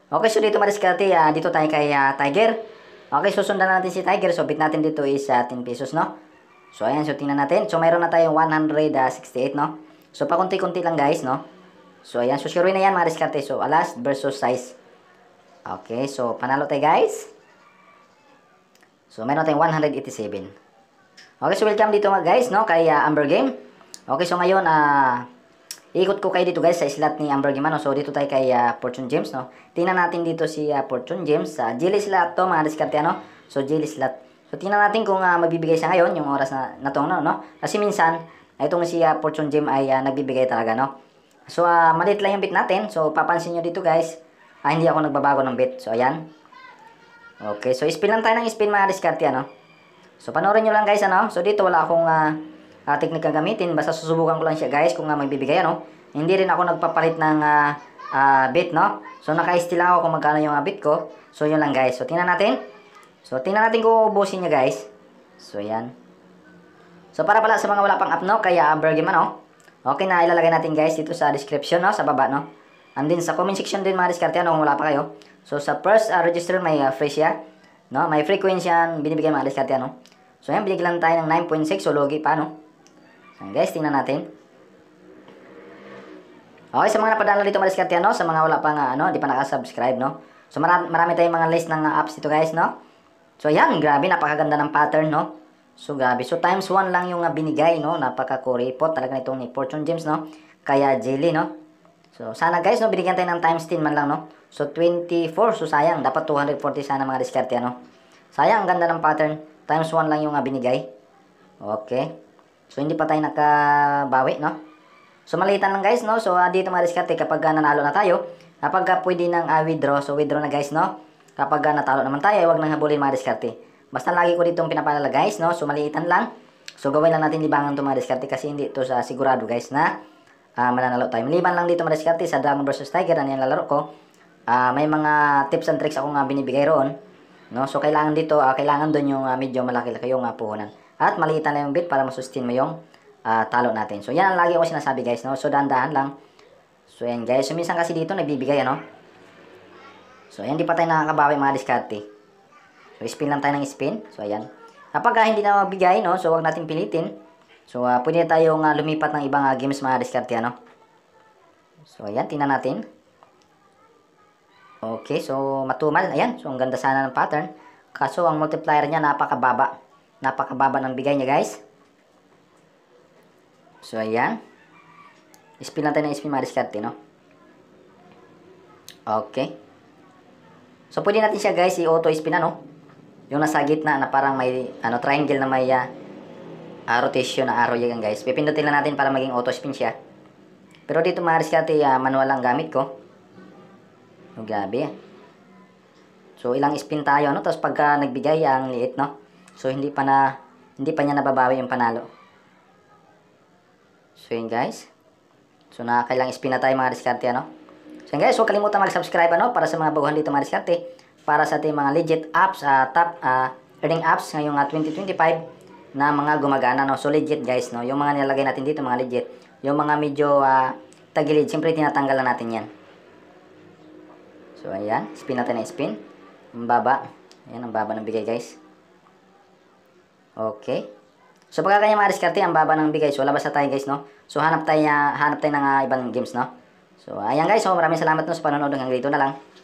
Okay, so dito madiskarte, dito tayo kay Tiger. Okay, susundan natin si Tiger. So, bid natin dito is 10 pesos, no? So, ayan. So, tingnan natin. So, mayroon na tayong 168, no? So, pakunti-kunti lang, guys, no? So, ayan. So, sure na yan, mga diskarte. So, alas versus size. Okay, so, panalo tayo, guys. So, mayroon tayong 187. Okay, so, welcome dito, guys, no? Kay Amber Game. Okay, so, ngayon, ikot ko kayo dito guys sa slot ni Amber Game, no? So dito tayo kay Fortune James, no? Tingnan natin dito si Fortune James sa jelly slot to, mga diskarte, no? So jelly slot. So tingnan natin kung magbibigay siya ngayon yung oras na to, no? Kasi minsan itong si Fortune James ay nagbibigay talaga, no? So maliit lang yung bit natin. So papansin niyo dito guys, hindi ako nagbabago ng bit. So ayan. Okay, so spin lang tayo ng spin, mga diskarte, no? So panoorin niyo lang guys, ano? So dito wala akong technique na gamitin, basta susubukan ko lang siya guys kung magbibigay, ano. Hindi rin ako nagpapalit ng bit, no. So naka-steal lang ako kung magkano yung bit ko. So yun lang guys. So tingnan natin. So tingnan natin kung ubusin niya guys. So yan. So para pala sa mga wala pang app, no, kaya Amber Game, ano. Okay, na ilalagay natin guys dito sa description, no, sa baba, no. And then sa comment section din, mga diskarte, ano, kung wala pa kayo. So sa first register may free siya, no. May frequency yan binibigay, mga diskarte, ano. So yan, binigyan lang tayo ng 9.6, so logi pa, no. Guys, tingnan natin. Okay, sa mga napadala dito, mga diskarte, no? Sa mga wala pang di pa nakasubscribe, no? So marami tayong mga list ng apps dito guys, no? So ayan, grabe, napakaganda ng pattern, no? So grabe. So times 1 lang yung binigay, no? Napaka-kuripot talaga nitong ni Fortune James, no? Kaya jelly, no? So sana guys, no, binigyan tayo ng times 10 man lang, no? So 24, so sayang, dapat 240 sana, mga diskarte, no? Sayang, ang ganda ng pattern. Times 1 lang yung binigay. Okay. So, hindi pa tayo nakabawi, no? So, malitan lang, guys, no? So, dito, mga diskarte, kapag nanalo na tayo, kapag pwede nang withdraw, so, withdraw na, guys, no? Kapag natalo naman tayo, huwag nang habulin, mga diskarte. Basta lagi ko dito pinapalala, guys, no? So, malitan lang. So, gawin lang natin libangan to, mga diskarte, kasi hindi ito sa sigurado, guys, na mananalo tayo. Maliban lang dito, mga diskarte, sa Dragon vs Tiger, na nilalaro ko, may mga tips and tricks ako nga binibigay roon, no? So, kailangan dito, kailangan doon yung medyo malaki-laki yung puhunan. At maliitan lang yung bit para masustain mo yung talo natin. So, yan ang lagi ko sinasabi, guys, no? So, dahan-dahan lang. So, yan, guys. So, minsan kasi dito, nagbibigay, ano? So, ayan, di pa tayo nakakabawi, mga diskarte. So, spin lang tayo ng spin. So, ayan. Kapag hindi na magbigay, no? So, wag natin pilitin. So, pwede tayong lumipat ng ibang games, mga diskarte, ano? So, ayan, tingnan natin. Okay, so, matumal. Ayan. So, ang ganda sana ng pattern. Kaso, ang multiplier niya, napakababa. Napakababa ng bigay niya, guys. So, ayan. Spin lang tayo ng spin, mga diskarte, no? Okay. So, pwede natin siya, guys, i-auto spin, ano? Yung nasa gitna na parang may, triangle na may rotation na arrow yan, guys. Pipindutin lang natin para maging auto spin siya. Pero dito, mga diskarte, manual lang gamit ko. So, grabe. So, ilang spin tayo, no? Tapos, pagka nagbigay, ang liit, no? So, hindi pa niya nababawi yung panalo. So, yun guys. So, nakakailang spin na tayo, mga diskarte, ano? So, yun guys. So, kalimutan mag-subscribe, ano? Para sa mga baguhan dito, mga diskarte. Para sa ating mga legit apps, top earning apps ngayong 2025 na mga gumagana, no? So, legit guys, no? Yung mga nilalagay natin dito, mga legit. Yung mga medyo tagilid, siyempre tinatanggal na natin yan. So, ayan. Spin natin na spin. Ang baba. Ayan, ang baba ng bigay, guys. Okay. So, pagka kanya, mga diskarte, ang baba ng bigay. So, labas na tayo, guys, no? So, hanap tayo ng ibang games, no? So, ayan, guys. So, maraming salamat no sa panonood. Hanggang dito na lang.